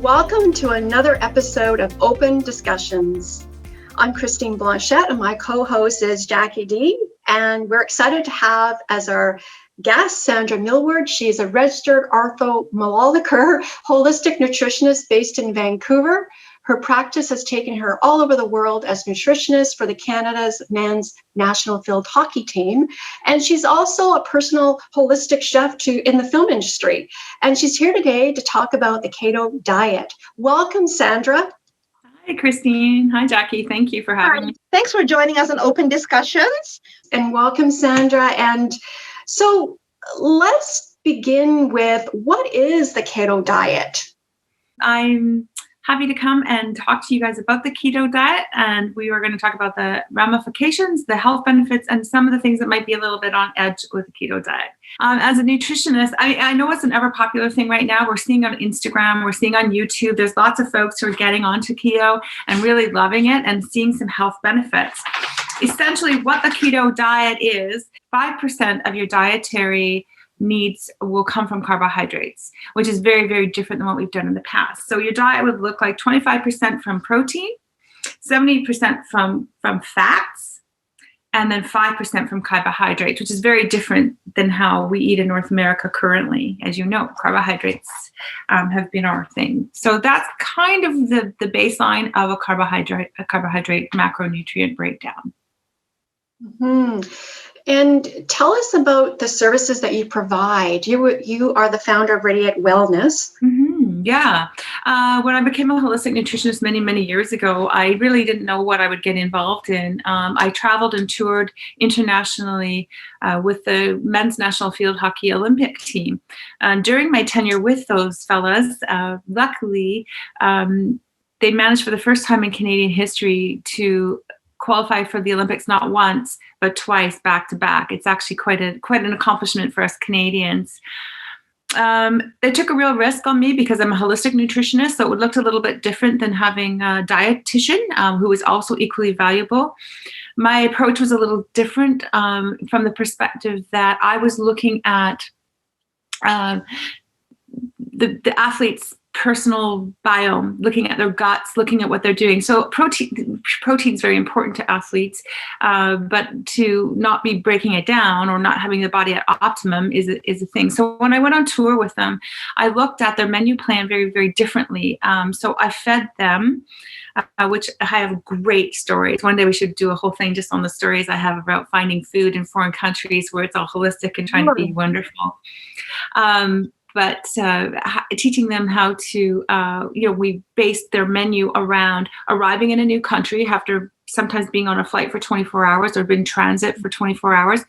Welcome to another episode of Open Discussions. I'm Christine Blanchette, and my co-host is Jackie D. And we're excited to have as our guest Sandra Millward. She's a registered orthomolecular holistic nutritionist based in Vancouver. Her practice has taken her all over the world as nutritionist for the Canada's men's national field hockey team. And she's also a personal holistic chef in the film industry. And she's here today to talk about the KETO Diet. Welcome, Sandra. Hi, Christine. Hi, Jackie. Thank you for having me. Thanks for joining us on Open Discussions. And welcome, Sandra. And so let's begin with, what is the KETO Diet? I'm happy to come and talk to you guys about the keto diet, and we are going to talk about the ramifications, the health benefits, and some of the things that might be a little bit on edge with the keto diet. As a nutritionist, I know it's an ever popular thing right now. We're seeing on Instagram, we're seeing on YouTube, there's lots of folks who are getting onto keto and really loving it and seeing some health benefits. Essentially, what the keto diet is, 5% of your dietary needs will come from carbohydrates, which is very, very different than what we've done in the past. So your diet would look like 25% from protein, 70% from fats, and then 5% from carbohydrates, which is very different than how we eat in North America currently. As you know, carbohydrates have been our thing. So that's kind of the baseline of a carbohydrate macronutrient breakdown. Mm-hmm. And tell us about the services that you provide. You are the founder of Radiate Wellness. Mm-hmm. Yeah. When I became a holistic nutritionist many, many years ago, I really didn't know what I would get involved in. I traveled and toured internationally with the men's national field hockey Olympic team. During my tenure with those fellas, luckily, they managed for the first time in Canadian history to qualify for the Olympics not once, but twice back to back. It's actually quite an accomplishment for us Canadians. They took a real risk on me because I'm a holistic nutritionist, so it looked a little bit different than having a dietitian who was also equally valuable. My approach was a little different from the perspective that I was looking at the athletes' personal biome, looking at their guts, looking at what they're doing. So protein is very important to athletes, but to not be breaking it down or not having the body at optimum is a thing. So when I went on tour with them, I looked at their menu plan very, very differently. So I fed them, which I have great stories. One day we should do a whole thing just on the stories I have about finding food in foreign countries where it's all holistic and trying to be wonderful. But teaching them how to, we based their menu around arriving in a new country after sometimes being on a flight for 24 hours or been transit for 24 hours,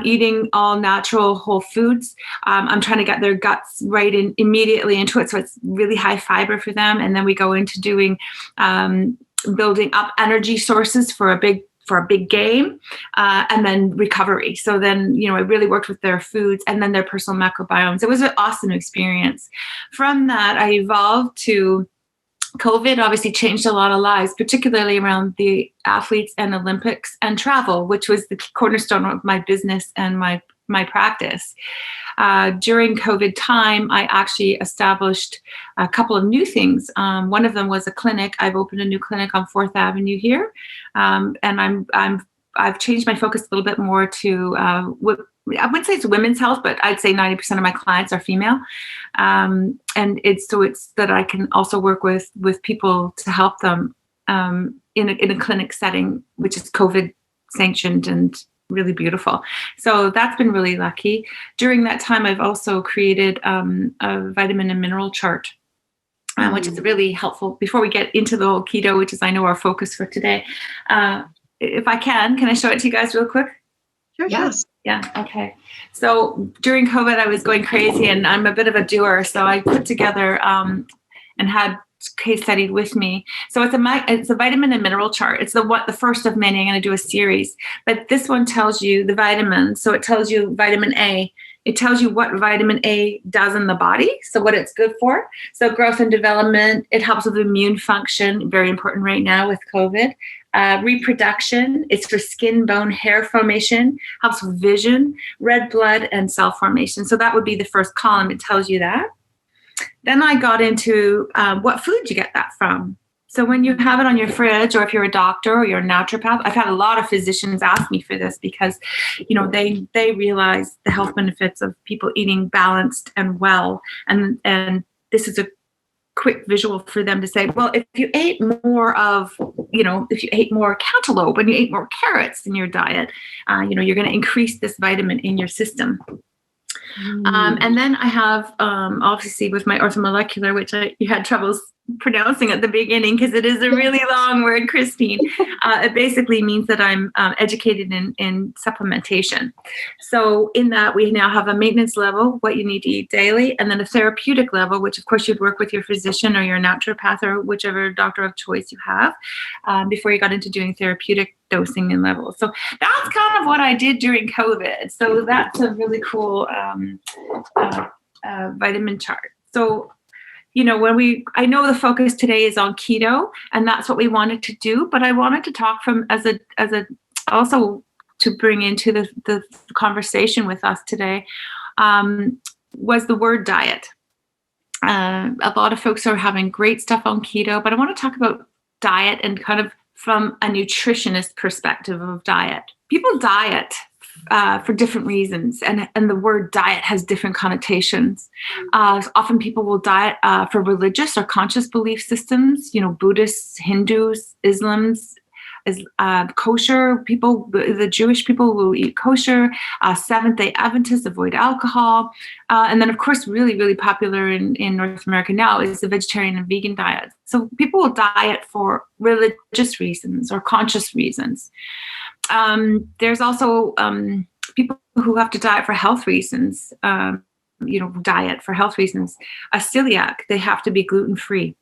eating all natural whole foods. I'm trying to get their guts right immediately into it, so it's really high fiber for them. And then we go into doing building up energy sources for a big game, and then recovery. So then, I really worked with their foods and then their personal macrobiomes. It was an awesome experience. From that, I evolved to COVID obviously changed a lot of lives, particularly around the athletes and Olympics and travel, which was the cornerstone of my business and my practice. During COVID time, I actually established a couple of new things. One of them was a clinic. I've opened a new clinic on 4th Avenue here, and I've changed my focus a little bit more to I wouldn't say it's women's health, but I'd say 90% of my clients are female, and it's that I can also work with people to help them in a clinic setting, which is COVID sanctioned and really beautiful. So that's been really lucky. During that time, I've also created a vitamin and mineral chart, which is really helpful. Before we get into the whole keto, which is I know our focus for today, if I can I show it to you guys real quick? Sure. Yes. Yeah. Okay. So during COVID, I was going crazy, and I'm a bit of a doer. So I put together and had case studied with me. So it's a vitamin and mineral chart. It's the first of many. I'm going to do a series, but this one tells you the vitamins. So it tells you vitamin A. It tells you what vitamin A does in the body, so what it's good for. So growth and development, it helps with immune function, very important right now with COVID. Reproduction, it's for skin, bone, hair formation, helps with vision, red blood, and cell formation. So that would be the first column. It tells you that. Then I got into what food you get that from. So when you have it on your fridge, or if you're a doctor or you're a naturopath, I've had a lot of physicians ask me for this because, they realize the health benefits of people eating balanced and well. And this is a quick visual for them to say, well, if you ate more of, if you ate more cantaloupe and you ate more carrots in your diet, you're going to increase this vitamin in your system. And then I have, obviously, with my orthomolecular, which you had troubles pronouncing at the beginning because it is a really long word, Christine. It basically means that I'm educated in supplementation. So in that, we now have a maintenance level, what you need to eat daily, and then a therapeutic level, which of course you'd work with your physician or your naturopath or whichever doctor of choice you have before you got into doing therapeutic dosing and levels. So that's kind of what I did during COVID. So that's a really cool vitamin chart. So I know the focus today is on keto, and that's what we wanted to do, but I wanted to talk from as a also to bring into the conversation with us today was the word diet. A lot of folks are having great stuff on keto, but I want to talk about diet and kind of from a nutritionist perspective of diet. People diet for different reasons, and the word diet has different connotations. Often people will diet for religious or conscious belief systems, Buddhists, Hindus, Islams, kosher people, the Jewish people will eat kosher, Seventh-day Adventists avoid alcohol. And then, of course, really, really popular in North America now is the vegetarian and vegan diet. So people will diet for religious reasons or conscious reasons. There's also people who have to diet for health reasons, diet for health reasons. A celiac, they have to be gluten-free.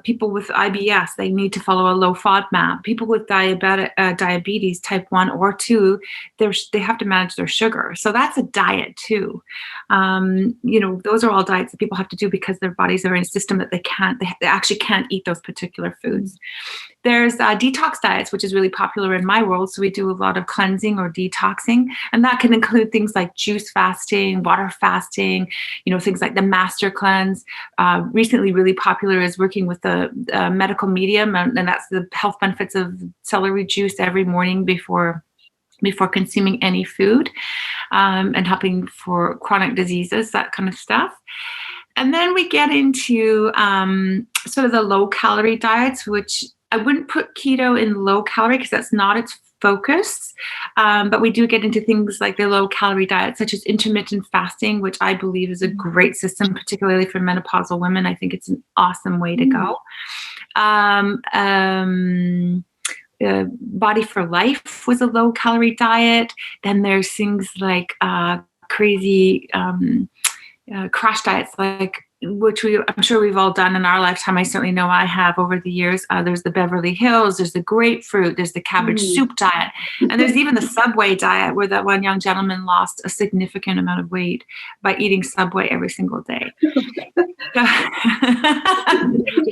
People with IBS, they need to follow a low FODMAP. People with diabetes type 1 or 2, they have to manage their sugar. So that's a diet too. Those are all diets that people have to do because their bodies are in a system that they actually can't eat those particular foods. There's detox diets, which is really popular in my world. So we do a lot of cleansing or detoxing, and that can include things like juice fasting, water fasting, things like the master cleanse. Recently really popular is working with the medical medium, and that's the health benefits of celery juice every morning before consuming any food, and helping for chronic diseases, that kind of stuff. And then we get into sort of the low-calorie diets, which I wouldn't put keto in low-calorie because that's not its focus. But we do get into things like the low-calorie diet, such as intermittent fasting, which I believe is a great system, particularly for menopausal women. I think it's an awesome way to go. Body for Life was a low-calorie diet. Then there's things like crazy crash diets, which I'm sure we've all done in our lifetime. I certainly know I have over the years. There's the Beverly Hills, there's the grapefruit, there's the cabbage soup diet, and there's even the Subway diet, where that one young gentleman lost a significant amount of weight by eating Subway every single day.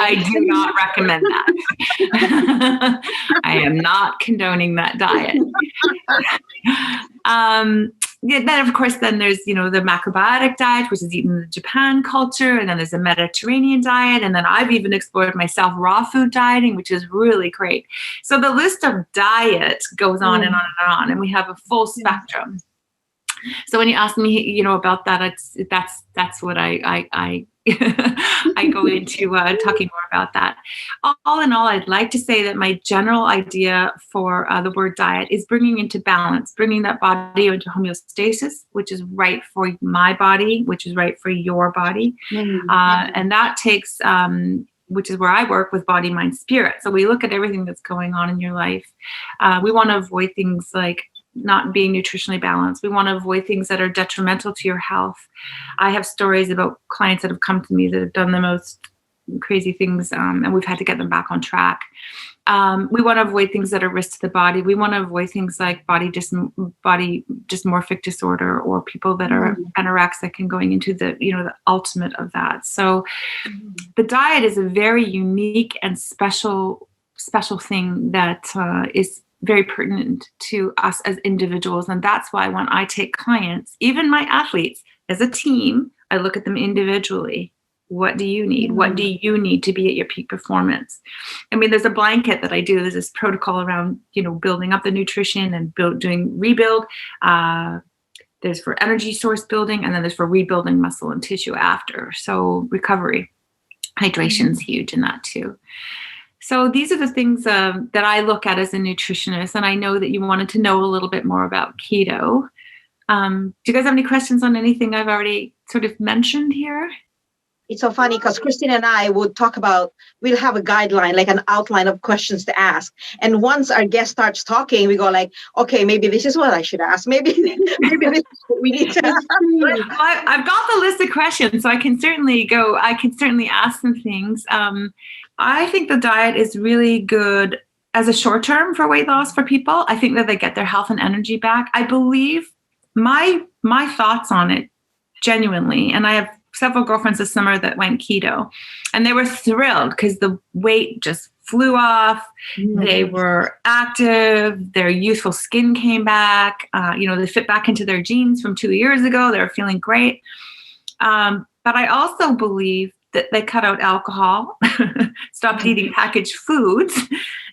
I do not recommend that. I am not condoning that diet. Then, of course, there's, the macrobiotic diet, which is eaten in the Japan culture. And then there's a Mediterranean diet. And then I've even explored myself raw food dieting, which is really great. So the list of diet goes on and on and on. And we have a full spectrum. So when you ask me, about that, that's what I I go into talking more about that. All in all, I'd like to say that my general idea for the word diet is bringing into balance, bringing that body into homeostasis, which is right for my body, which is right for your body. And that takes, which is where I work with body, mind, spirit. So we look at everything that's going on in your life. We want to avoid things like not being nutritionally balanced. We want to avoid things that are detrimental to your health. I have stories about clients that have come to me that have done the most crazy things, and we've had to get them back on track. We want to avoid things that are risk to the body. We want to avoid things like body dysmorphic disorder, or people that are anorexic and going into the ultimate of that. So the diet is a very unique and special thing that is very pertinent to us as individuals. And that's why when I take clients, even my athletes, as a team, I look at them individually. What do you need? What do you need to be at your peak performance? I mean, there's a blanket that I do. There's this protocol around, building up the nutrition and doing rebuild. There's for energy source building, and then there's for rebuilding muscle and tissue after. So recovery, hydration is huge in that too. So these are the things that I look at as a nutritionist, and I know that you wanted to know a little bit more about keto. Do you guys have any questions on anything I've already sort of mentioned here? It's so funny because Christine and I would talk about, we'll have a guideline, like an outline of questions to ask. And once our guest starts talking, we go like, okay, maybe this is what I should ask. Maybe this is what we need to ask. I've got the list of questions, so I can certainly ask some things. I think the diet is really good as a short term for weight loss for people. I think that they get their health and energy back. I believe my thoughts on it genuinely, and I have several girlfriends this summer that went keto, and they were thrilled because the weight just flew off. They were active. Their youthful skin came back. They fit back into their jeans from 2 years ago. They were feeling great. But I also believe that they cut out alcohol, stopped eating packaged foods,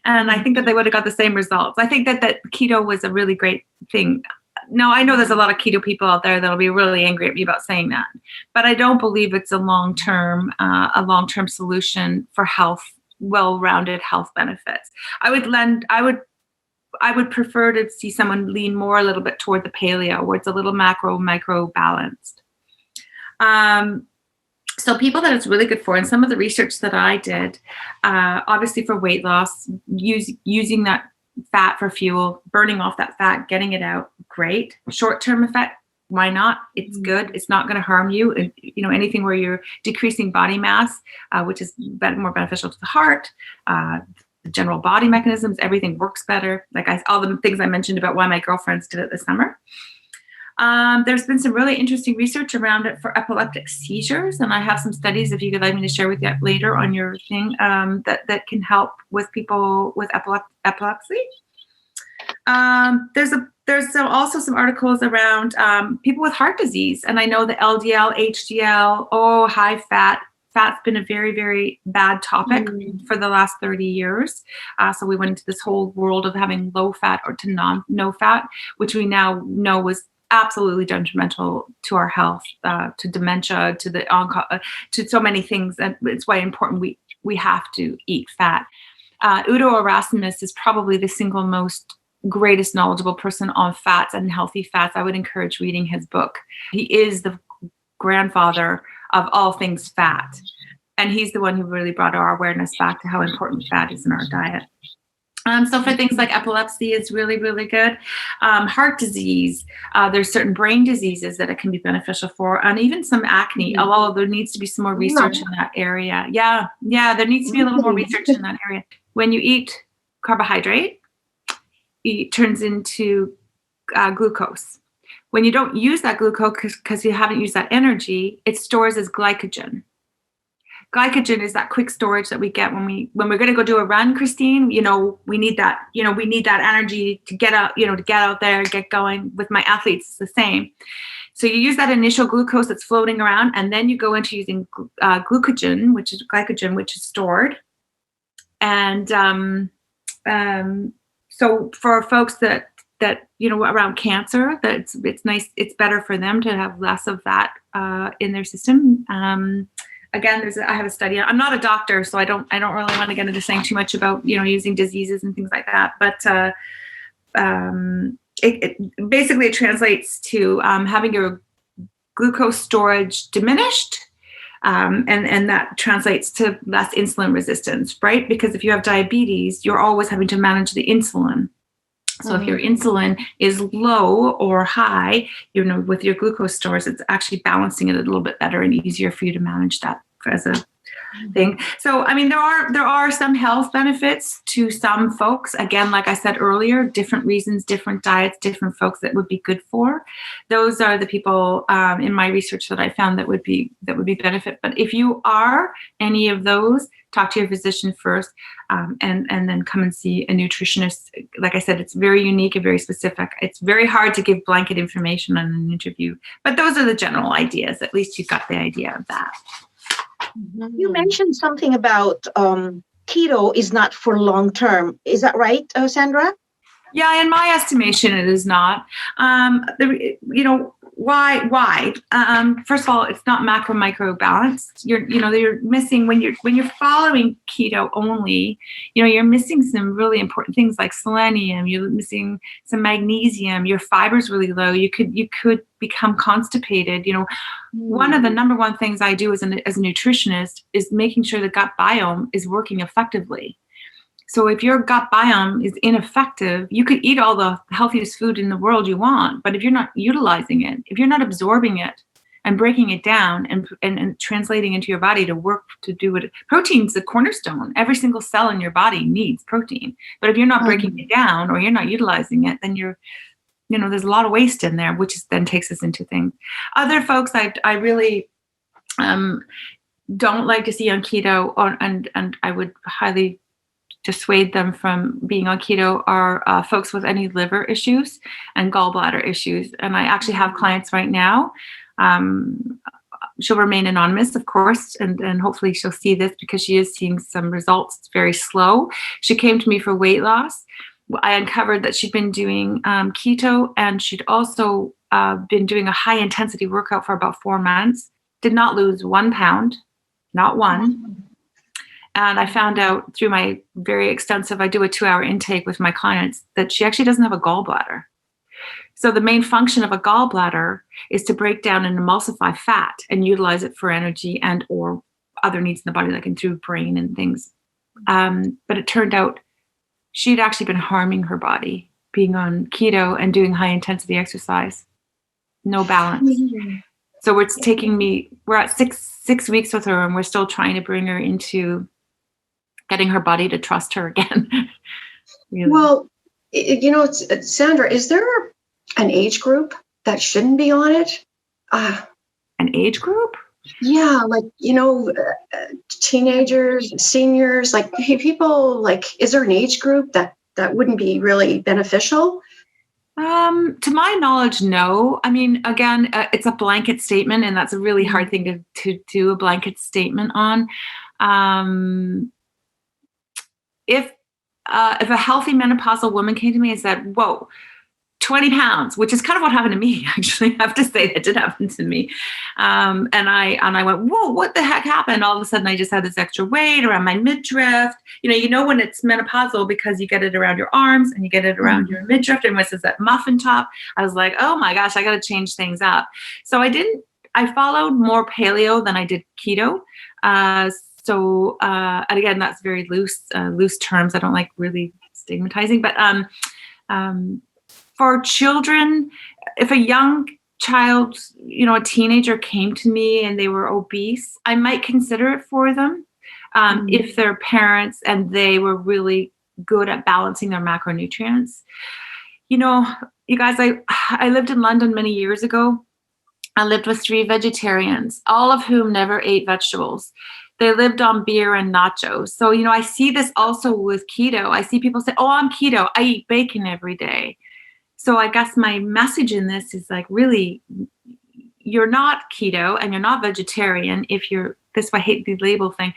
and I think that they would have got the same results. I think that keto was a really great thing. Now, I know there's a lot of keto people out there that'll be really angry at me about saying that, but I don't believe it's a long-term solution for health, well-rounded health benefits. I would prefer to see someone lean more a little bit toward the paleo, where it's a little micro balanced. So people that it's really good for, and some of the research that I did, obviously for weight loss, using that fat for fuel, burning off that fat, getting it out, great. Short-term effect, why not? It's good. It's not going to harm you. And, anything where you're decreasing body mass, which is more beneficial to the heart, the general body mechanisms, everything works better. Like all the things I mentioned about why my girlfriends did it this summer. There's been some really interesting research around it for epileptic seizures, and I have some studies, if you could like me to share with you later on your thing, that can help with people with epilepsy. There's also some articles around people with heart disease, and I know the LDL, HDL, high fat. Fat's been a very, very bad topic for the last 30 years. So we went into this whole world of having low fat or to no fat, which we now know was absolutely detrimental to our health, to dementia, to so many things. And it's why important we have to eat fat. Udo Erasmus is probably the single most greatest knowledgeable person on fats and healthy fats. I would encourage reading his book. He is the grandfather of all things fat. And he's the one who really brought our awareness back to how important fat is in our diet. So for things like epilepsy, it's really, really good. Heart disease, there's certain brain diseases that it can be beneficial for, and even some acne, although there needs to be some more research in that area. Yeah, there needs to be a little more research in that area. When you eat carbohydrate, it turns into glucose. When you don't use that glucose because you haven't used that energy, it stores as glycogen. Glycogen is that quick storage that we get when we're going to go do a run, Christine. We need that. We need that energy to get out. To get out there, get going. With my athletes, it's the same. So you use that initial glucose that's floating around, and then you go into using glycogen, which is stored. And so for folks that around cancer, that it's nice. It's better for them to have less of that in their system. Again, I have a study. I'm not a doctor, so I don't really want to get into saying too much about using diseases and things like that. But it basically translates to having your glucose storage diminished, and that translates to less insulin resistance, right? Because if you have diabetes, you're always having to manage the insulin. So if your insulin is low or high, with your glucose stores, it's actually balancing it a little bit better and easier for you to manage that as a thing. So, I mean, there are some health benefits to some folks. Again, like I said earlier, different reasons, different diets, different folks that would be good for. Those are the people in my research that I found that would be benefit. But if you are any of those, talk to your physician first, and then come and see a nutritionist. like I said, it's very unique and very specific. It's very hard to give blanket information on an interview, but those are the general ideas. At least you got the idea of that. You mentioned something about keto is not for long term. Is that right, Sandra? Yeah, in my estimation, it is not. Why? First of all, it's not macro micro balanced. You're missing when you're following keto only. You're missing some really important things like selenium. You're missing some magnesium. Your fiber's really low. You could become constipated. One of the number one things I do as a nutritionist is making sure the gut biome is working effectively. So if your gut biome is ineffective, you could eat all the healthiest food in the world you want, but if you're not utilizing it, if you're not absorbing it and breaking it down and translating into your body to work to do it, protein's the cornerstone. Every single cell in your body needs protein. But if you're not breaking it down or you're not utilizing it, then there's a lot of waste in there, which then takes us into things. Other folks I really don't like to see on keto, and I would highly dissuade them from being on keto are folks with any liver issues and gallbladder issues. And I actually have clients right now. She'll remain anonymous, of course, and hopefully she'll see this because she is seeing some results. It's very slow. She came to me for weight loss. I uncovered that she'd been doing keto, and she'd also been doing a high intensity workout for about 4 months. Did not lose 1 pound, not one. And I found out through my very extensive, I do a 2-hour intake with my clients, that she actually doesn't have a gallbladder. So the main function of a gallbladder is to break down and emulsify fat and utilize it for energy and or other needs in the body, like through brain and things. But it turned out she'd actually been harming her body being on keto and doing high intensity exercise. No balance. So we're at six weeks with her, and we're still trying to bring her into getting her body to trust her again. Really. Well, Sandra, is there an age group that shouldn't be on it? An age group? Yeah, teenagers, seniors, people, is there an age group that wouldn't be really beneficial? To my knowledge, no. I mean, again, it's a blanket statement, and that's a really hard thing to do a blanket statement on. If a healthy menopausal woman came to me and said, whoa, 20 pounds, which is kind of what happened to me, actually. I have to say that did happen to me. And I went, whoa, what the heck happened? All of a sudden, I just had this extra weight around my midriff. You know when it's menopausal because you get it around your arms and you get it around your midriff, and it's that muffin top. I was like, oh my gosh, I got to change things up. So I followed more paleo than I did keto. And again, that's very loose terms. I don't like really stigmatizing, but for children, if a young child, a teenager came to me and they were obese, I might consider it for them if their parents and they were really good at balancing their macronutrients. You guys, I lived in London many years ago. I lived with 3 vegetarians, all of whom never ate vegetables. They lived on beer and nachos. So, I see this also with keto. I see people say, oh, I'm keto. I eat bacon every day. So I guess my message in this is really, you're not keto and you're not vegetarian if you're this. I hate the label thing.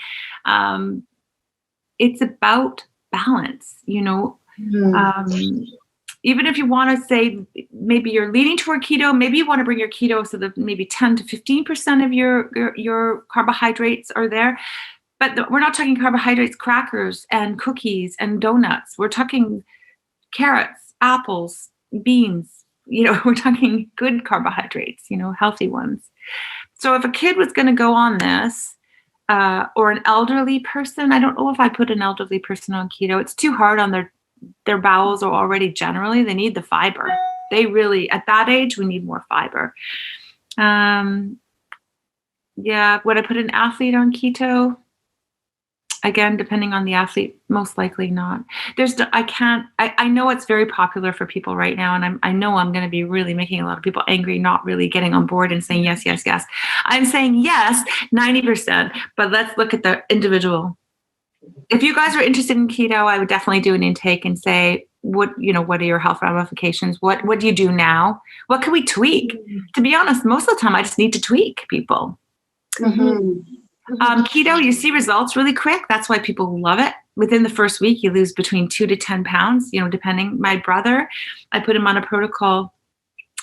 It's about balance, even if you want to say maybe you're leaning toward keto, maybe you want to bring your keto so that maybe 10 to 15% of your carbohydrates are there. But we're not talking carbohydrates, crackers and cookies and donuts. We're talking carrots, apples, beans. We're talking good carbohydrates, healthy ones. So if a kid was going to go on this, or an elderly person, I don't know if I put an elderly person on keto. It's too hard on their bowels are already generally, they need the fiber. They really, at that age, we need more fiber. Would I put an athlete on keto? Again, depending on the athlete, most likely not. I know it's very popular for people right now, and I know I'm going to be really making a lot of people angry, not really getting on board and saying yes, yes, yes. I'm saying yes, 90%, but let's look at the individual. If you guys are interested in keto, I would definitely do an intake and say, what are your health ramifications? What do you do now? What can we tweak? To be honest, most of the time I just need to tweak people. Keto, you see results really quick. That's why people love it. Within the first week, you lose between 2 to 10 pounds, depending. My brother, I put him on a protocol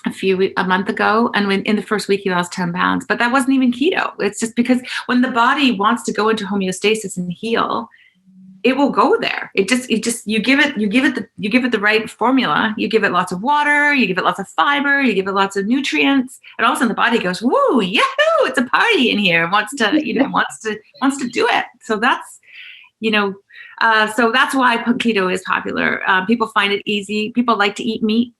a month ago, and in the first week he lost 10 pounds, but that wasn't even keto. It's just because when the body wants to go into homeostasis and heal, it will go there. You give it the right formula. You give it lots of water, you give it lots of fiber, you give it lots of nutrients, and all of a sudden the body goes, woo, yahoo, it's a party in here. Wants to do it. So that's, so that's why keto is popular. People find it easy. People like to eat meat,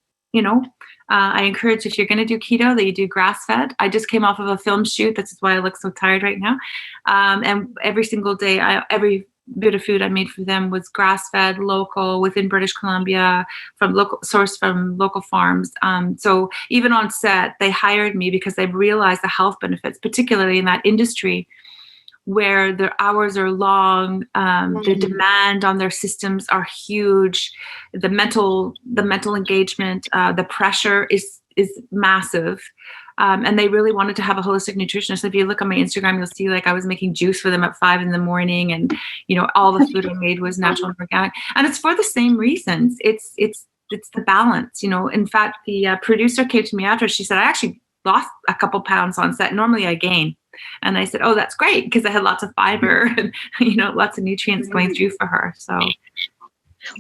I encourage, if you're going to do keto, that you do grass-fed. I just came off of a film shoot. That's why I look so tired right now. And every single day, every bit of food I made for them was grass-fed, local, within British Columbia, sourced from local farms. So even on set, they hired me because they realized the health benefits, particularly in that industry where their hours are long, the demand on their systems are huge, the mental engagement, the pressure is massive. And they really wanted to have a holistic nutritionist. If you look on my Instagram, you'll see I was making juice for them at 5 a.m, and all the food I made was natural and organic. And it's for the same reasons. It's the balance. In fact, the producer came to me after. She said, I actually lost a couple pounds on set. Normally I gain. And I said, oh, that's great, because I had lots of fiber and lots of nutrients going through for her. So,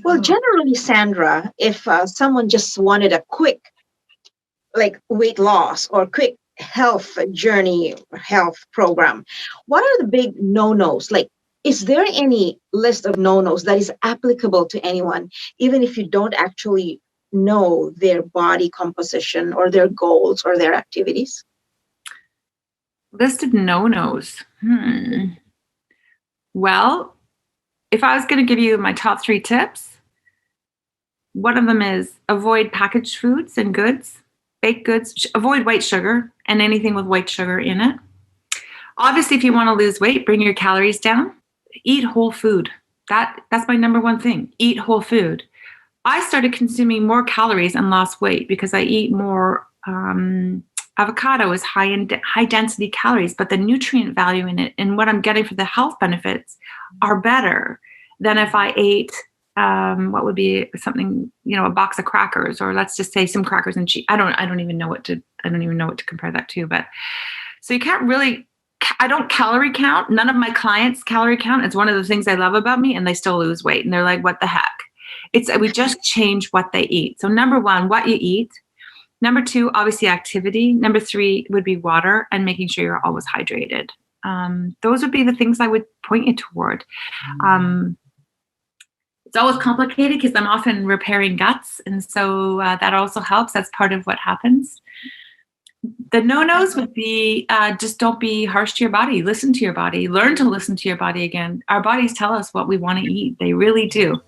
well, generally, Sandra, if someone just wanted a quick weight loss or quick health journey, health program, what are the big no-nos? Is there any list of no-nos that is applicable to anyone, even if you don't actually know their body composition or their goals or their activities? List of no-nos. Well, if I was going to give you my top 3 tips, one of them is avoid packaged foods and goods, baked goods, avoid white sugar and anything with white sugar in it. Obviously, if you want to lose weight, bring your calories down. Eat whole food. That's my number one thing. Eat whole food. I started consuming more calories and lost weight because I eat more. Avocado is high density calories, but the nutrient value in it and what I'm getting for the health benefits are better than if I ate what would be something, a box of crackers, or let's just say some crackers and cheese. I don't even know what to compare that to. But so you can't really. I don't calorie count. None of my clients calorie count. It's one of the things I love about me, and they still lose weight. And they're like, "What the heck?" We just change what they eat. So number 1, what you eat. Number 2, obviously activity. Number 3 would be water and making sure you're always hydrated. Those would be the things I would point you toward. It's always complicated because I'm often repairing guts. And so that also helps. That's part of what happens. The no-nos would be just don't be harsh to your body. Listen to your body. Learn to listen to your body again. Our bodies tell us what we want to eat. They really do.